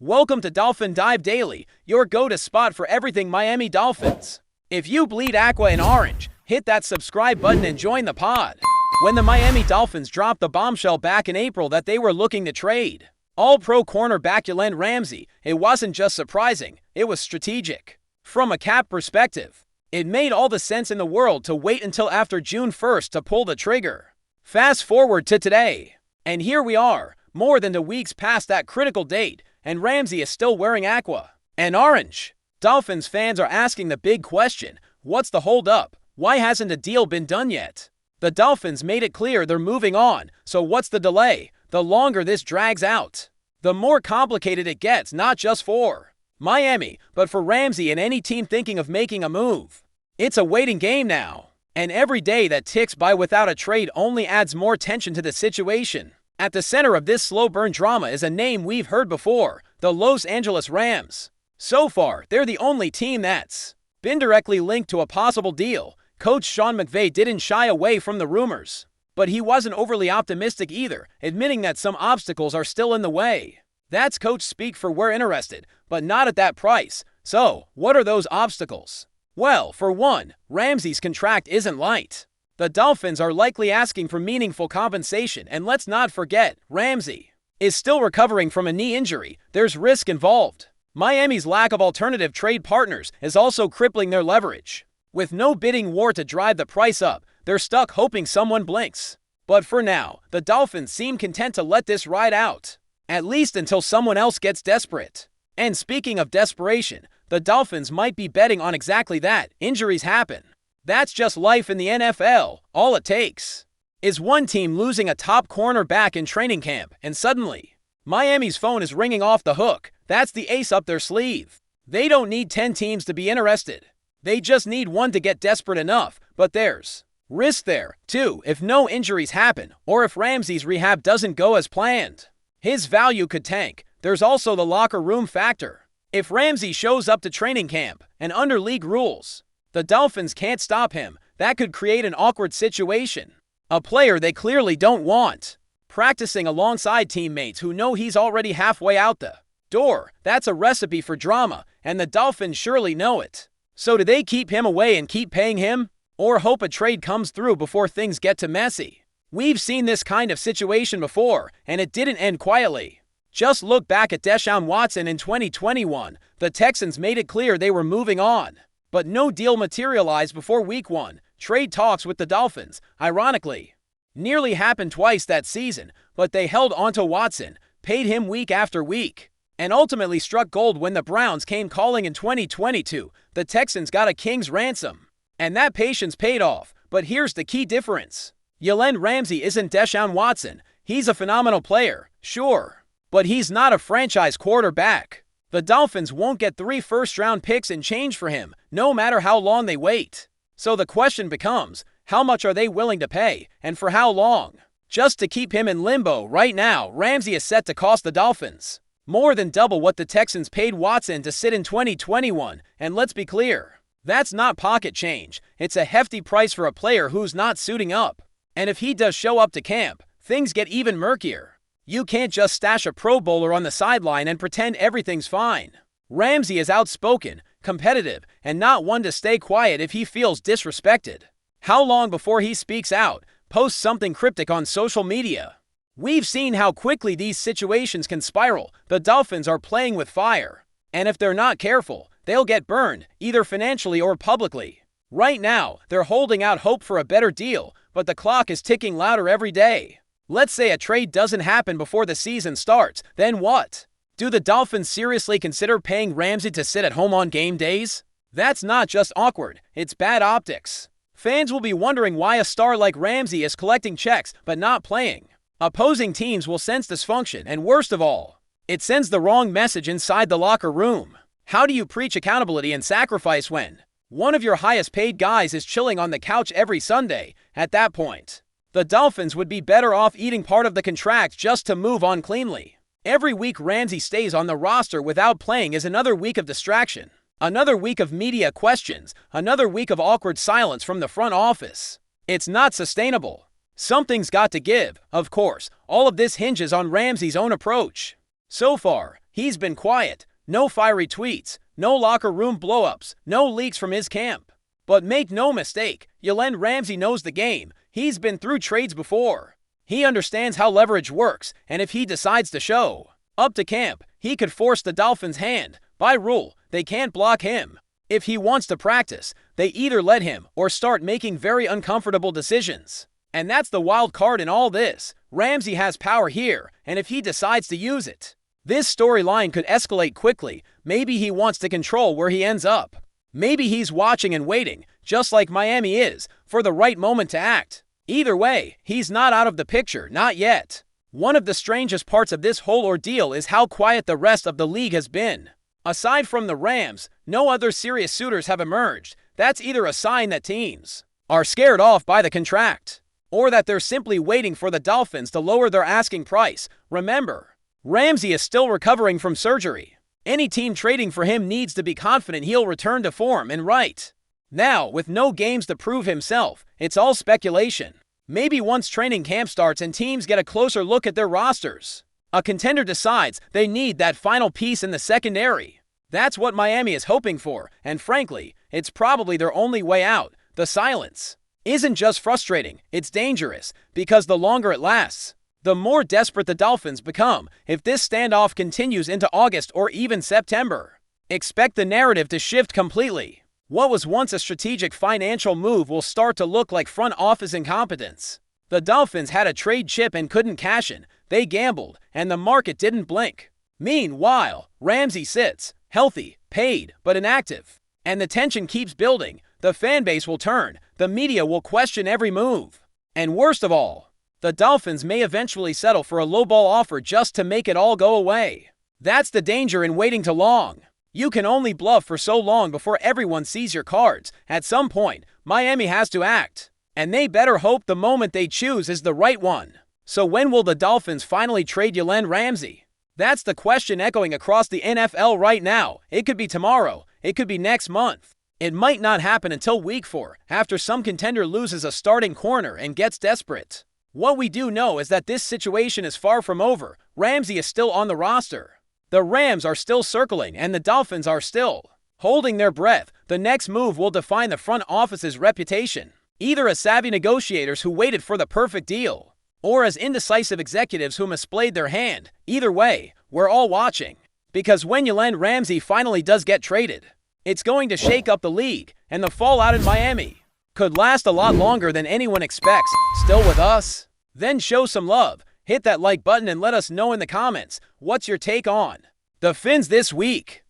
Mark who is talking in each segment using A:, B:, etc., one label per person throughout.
A: Welcome to Dolphin Dive Daily, your go-to spot for everything Miami Dolphins. If you bleed aqua and orange, hit that subscribe button and join the pod. When the Miami Dolphins dropped the bombshell back in April that they were looking to trade All-Pro cornerback Jalen Ramsey, it wasn't just surprising, it was strategic. From a cap perspective, it made all the sense in the world to wait until after June 1st to pull the trigger. Fast forward to today, and here we are, more than 2 weeks past that critical date, and Ramsey is still wearing aqua and orange. Dolphins fans are asking the big question, what's the holdup? Why hasn't a deal been done yet? The Dolphins made it clear they're moving on, so what's the delay? The longer this drags out, the more complicated it gets, not just for Miami, but for Ramsey and any team thinking of making a move. It's a waiting game now, and every day that ticks by without a trade only adds more tension to the situation. At the center of this slow-burn drama is a name we've heard before, the Los Angeles Rams. So far, they're the only team that's been directly linked to a possible deal. Coach Sean McVay didn't shy away from the rumors, but he wasn't overly optimistic either, admitting that some obstacles are still in the way. That's coach speak for we're interested, but not at that price. So, what are those obstacles? Well, for one, Ramsey's contract isn't light. The Dolphins are likely asking for meaningful compensation, and let's not forget, Ramsey is still recovering from a knee injury. There's risk involved. Miami's lack of alternative trade partners is also crippling their leverage. With no bidding war to drive the price up, they're stuck hoping someone blinks. But for now, the Dolphins seem content to let this ride out, at least until someone else gets desperate. And speaking of desperation, the Dolphins might be betting on exactly that. Injuries happen. That's just life in the NFL. All it takes is one team losing a top cornerback in training camp, and suddenly, Miami's phone is ringing off the hook. That's the ace up their sleeve. They don't need 10 teams to be interested. They just need one to get desperate enough, but there's risk there, too, if no injuries happen, or if Ramsey's rehab doesn't go as planned. His value could tank. There's also the locker room factor. If Ramsey shows up to training camp, and under league rules, the Dolphins can't stop him, that could create an awkward situation. A player they clearly don't want practicing alongside teammates who know he's already halfway out the door. That's a recipe for drama, and the Dolphins surely know it. So do they keep him away and keep paying him? Or hope a trade comes through before things get too messy? We've seen this kind of situation before, and it didn't end quietly. Just look back at Deshaun Watson in 2021. The Texans made it clear they were moving on, but no deal materialized before Week 1. Trade talks with the Dolphins, ironically, nearly happened twice that season, but they held onto Watson, paid him week after week, and ultimately struck gold when the Browns came calling in 2022. The Texans got a king's ransom, and that patience paid off. But here's the key difference. Jalen Ramsey isn't Deshaun Watson. He's a phenomenal player, sure, but he's not a franchise quarterback. The Dolphins won't get 3 first-round picks in change for him, no matter how long they wait. So the question becomes, how much are they willing to pay, and for how long? Just to keep him in limbo. Right now, Ramsey is set to cost the Dolphins more than double what the Texans paid Watson to sit in 2021, and let's be clear, that's not pocket change. It's a hefty price for a player who's not suiting up. And if he does show up to camp, things get even murkier. You can't just stash a Pro Bowler on the sideline and pretend everything's fine. Ramsey is outspoken, competitive, and not one to stay quiet if he feels disrespected. How long before he speaks out, posts something cryptic on social media? We've seen how quickly these situations can spiral. The Dolphins are playing with fire, and if they're not careful, they'll get burned, either financially or publicly. Right now, they're holding out hope for a better deal, but the clock is ticking louder every day. Let's say a trade doesn't happen before the season starts, then what? Do the Dolphins seriously consider paying Ramsey to sit at home on game days? That's not just awkward, it's bad optics. Fans will be wondering why a star like Ramsey is collecting checks but not playing. Opposing teams will sense dysfunction, and worst of all, it sends the wrong message inside the locker room. How do you preach accountability and sacrifice when one of your highest paid guys is chilling on the couch every Sunday? At that point, the Dolphins would be better off eating part of the contract just to move on cleanly. Every week Ramsey stays on the roster without playing is another week of distraction, another week of media questions, another week of awkward silence from the front office. It's not sustainable. Something's got to give. Of course, all of this hinges on Ramsey's own approach. So far, He's been quiet, no fiery tweets, no locker room blowups, no leaks from his camp. But make no mistake, Jalen Ramsey knows the game. He's been through trades before. He understands how leverage works, and if he decides to show up to camp, he could force the Dolphins' hand. By rule, they can't block him. If he wants to practice, they either let him or start making very uncomfortable decisions. And that's the wild card in all this. Ramsey has power here, and if he decides to use it, this storyline could escalate quickly. Maybe he wants to control where he ends up. Maybe he's watching and waiting, just like Miami is, for the right moment to act. Either way, he's not out of the picture, not yet. One of the strangest parts of this whole ordeal is how quiet the rest of the league has been. Aside from the Rams, no other serious suitors have emerged. That's either a sign that teams are scared off by the contract, or that they're simply waiting for the Dolphins to lower their asking price. Remember, Ramsey is still recovering from surgery. Any team trading for him needs to be confident he'll return to form, and right now, with no games to prove himself, it's all speculation. Maybe once training camp starts and teams get a closer look at their rosters, a contender decides they need that final piece in the secondary. That's what Miami is hoping for, and frankly, it's probably their only way out. The silence isn't just frustrating, it's dangerous, because the longer it lasts, the more desperate the Dolphins become. If this standoff continues into August or even September, expect the narrative to shift completely. What was once a strategic financial move will start to look like front office incompetence. The Dolphins had a trade chip and couldn't cash in. They gambled, and the market didn't blink. Meanwhile, Ramsey sits, healthy, paid, but inactive. And the tension keeps building. The fan base will turn. The media will question every move. And worst of all, the Dolphins may eventually settle for a lowball offer just to make it all go away. That's the danger in waiting too long. You can only bluff for so long before everyone sees your cards. At some point, Miami has to act. And they better hope the moment they choose is the right one. So when will the Dolphins finally trade Jalen Ramsey? That's the question echoing across the NFL right now. It could be tomorrow. It could be next month. It might not happen until week 4, after some contender loses a starting corner and gets desperate. What we do know is that this situation is far from over. Ramsey is still on the roster. The Rams are still circling, and the Dolphins are still holding their breath. The next move will define the front office's reputation, either as savvy negotiators who waited for the perfect deal, or as indecisive executives who misplayed their hand. Either way, we're all watching. Because when Jalen Ramsey finally does get traded, it's going to shake up the league, and the fallout in Miami could last a lot longer than anyone expects. Still with us? Then show some love. Hit that like button and let us know in the comments, what's your take on the Fins this week?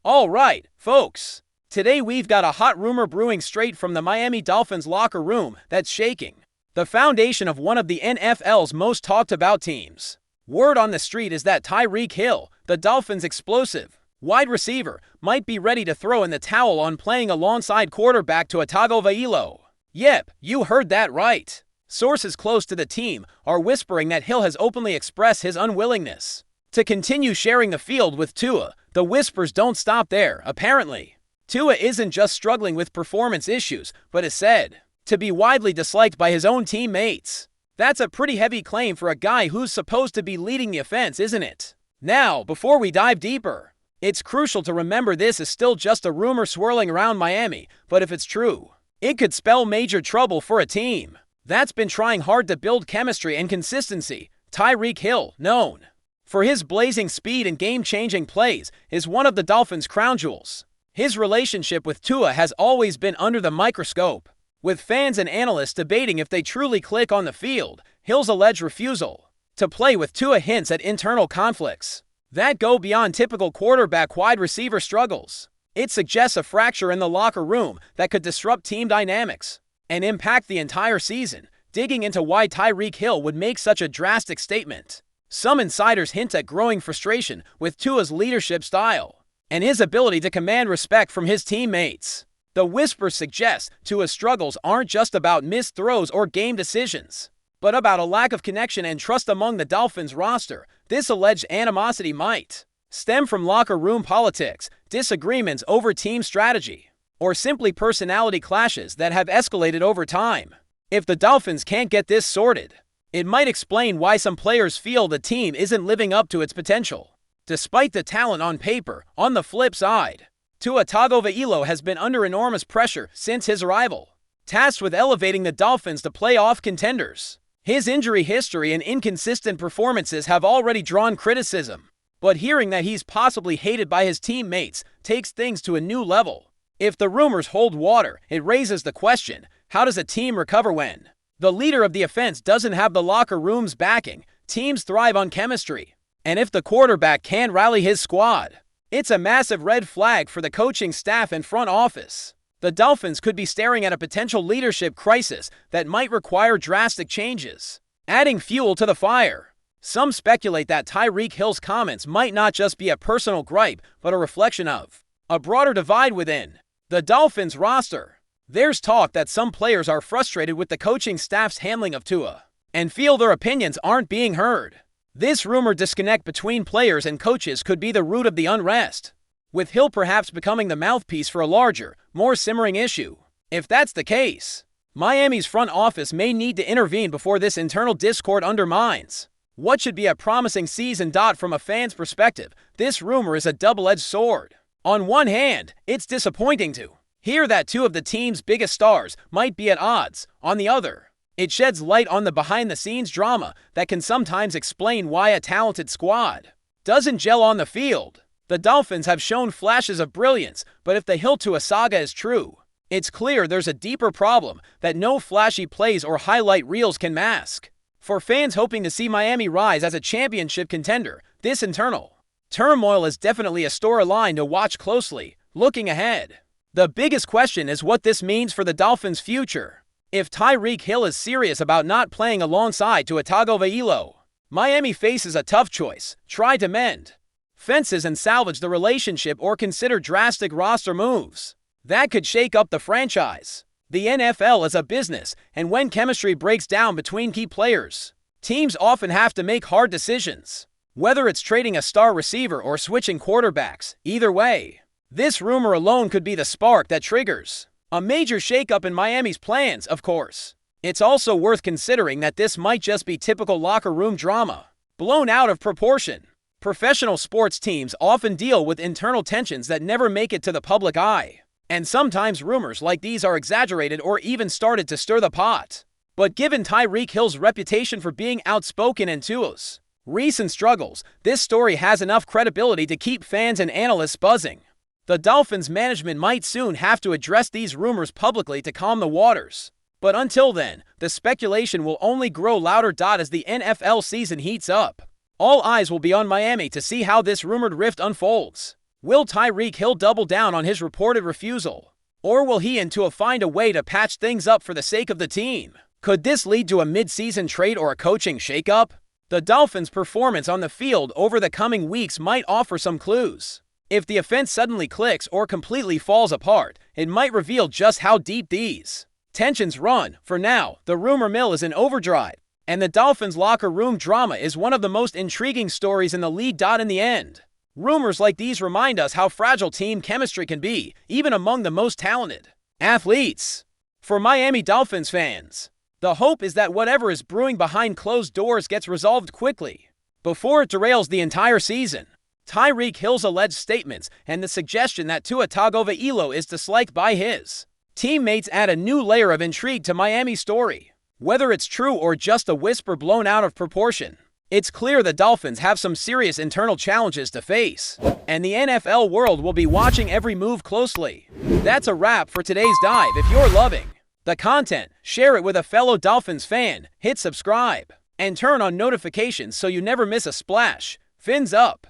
A: Alright, folks. Today we've got a hot rumor brewing straight from the Miami Dolphins locker room that's shaking the foundation of one of the NFL's most talked about teams. Word on the street is that TYREEK Hill, the Dolphins' explosive wide receiver, might be ready to throw in the towel on playing alongside quarterback TUA TAGOVAILOA. Yep, you heard that right. Sources close to the team are whispering that Hill has openly expressed his unwillingness to continue sharing the field with Tua. The whispers don't stop there, apparently. Tua isn't just struggling with performance issues, but is said to be widely disliked by his own teammates. That's a pretty heavy claim for a guy who's supposed to be leading the offense, isn't it? Now, before we dive deeper, it's crucial to remember this is still just a rumor swirling around Miami, but if it's true, it could spell major trouble for a team that's been trying hard to build chemistry and consistency. TYREEK Hill, known for his blazing speed and game-changing plays, is one of the Dolphins' crown jewels. His relationship with Tua has always been under the microscope, with fans and analysts debating if they truly click on the field. Hill's alleged refusal to play with Tua hints at internal conflicts that go beyond typical quarterback-wide receiver struggles. It suggests a fracture in the locker room that could disrupt team dynamics and impact the entire season. Digging into why TYREEK Hill would make such a drastic statement, some insiders hint at growing frustration with Tua's leadership style and his ability to command respect from his teammates. The whispers suggest Tua's struggles aren't just about missed throws or game decisions, but about a lack of connection and trust among the Dolphins roster. This alleged animosity might stem from locker room politics, disagreements over team strategy, or simply personality clashes that have escalated over time. If the Dolphins can't get this sorted, it might explain why some players feel the team isn't living up to its potential. Despite the talent on paper, on the flip side, TUA TAGOVAILOA has been under enormous pressure since his arrival, tasked with elevating the Dolphins to playoff contenders. His injury history and inconsistent performances have already drawn criticism, but hearing that he's possibly hated by his teammates takes things to a new level. If the rumors hold water, it raises the question, how does a team recover when the leader of the offense doesn't have the locker room's backing? Teams thrive on chemistry, and if the quarterback can't rally his squad, it's a massive red flag for the coaching staff and front office. The Dolphins could be staring at a potential leadership crisis that might require drastic changes. Adding fuel to the fire, some speculate that Tyreek Hill's comments might not just be a personal gripe, but a reflection of a broader divide within the Dolphins roster. There's talk that some players are frustrated with the coaching staff's handling of TUA and feel their opinions aren't being heard. This rumored disconnect between players and coaches could be the root of the unrest, with Hill perhaps becoming the mouthpiece for a larger, more simmering issue. If that's the case, Miami's front office may need to intervene before this internal discord undermines what should be a promising season. From a fan's perspective, this rumor is a double-edged sword. On one hand, it's disappointing to hear that two of the team's biggest stars might be at odds. On the other, it sheds light on the behind-the-scenes drama that can sometimes explain why a talented squad doesn't gel on the field. The Dolphins have shown flashes of brilliance, but if the Hill-TUA saga is true, it's clear there's a deeper problem that no flashy plays or highlight reels can mask. For fans hoping to see Miami rise as a championship contender, this internal turmoil is definitely a storyline to watch closely. Looking ahead, the biggest question is what this means for the Dolphins' future. If Tyreek Hill is serious about not playing alongside TUA TAGOVAILOA, Miami faces a tough choice: try to mend fences and salvage the relationship, or consider drastic roster moves that could shake up the franchise. The NFL is a business, and when chemistry breaks down between key players, teams often have to make hard decisions. Whether it's trading a star receiver or switching quarterbacks, either way, this rumor alone could be the spark that triggers a major shakeup in Miami's plans. Of course, it's also worth considering that this might just be typical locker room drama, blown out of proportion. Professional sports teams often deal with internal tensions that never make it to the public eye, and sometimes rumors like these are exaggerated or even started to stir the pot. But given Tyreek Hill's reputation for being outspoken and TUA's recent struggles, this story has enough credibility to keep fans and analysts buzzing. The Dolphins management might soon have to address these rumors publicly to calm the waters. But until then, the speculation will only grow louder. As the NFL season heats up, all eyes will be on Miami to see how this rumored rift unfolds. Will Tyreek Hill double down on his reported refusal, or will he and TUA find a way to patch things up for the sake of the team? Could this lead to a mid-season trade or a coaching shakeup? The Dolphins' performance on the field over the coming weeks might offer some clues. If the offense suddenly clicks or completely falls apart, it might reveal just how deep these tensions run. For now, the rumor mill is in overdrive, and the Dolphins' locker room drama is one of the most intriguing stories in the league. In the end, rumors like these remind us how fragile team chemistry can be, even among the most talented athletes. For Miami Dolphins fans, the hope is that whatever is brewing behind closed doors gets resolved quickly, before it derails the entire season. Tyreek Hill's alleged statements and the suggestion that TUA TAGOVAILOA is disliked by his teammates add a new layer of intrigue to Miami's story. Whether it's true or just a whisper blown out of proportion, it's clear the Dolphins have some serious internal challenges to face, and the NFL world will be watching every move closely. That's a wrap for today's dive. If you're loving the content, share it with a fellow Dolphins fan, hit subscribe, and turn on notifications so you never miss a splash. Fins up!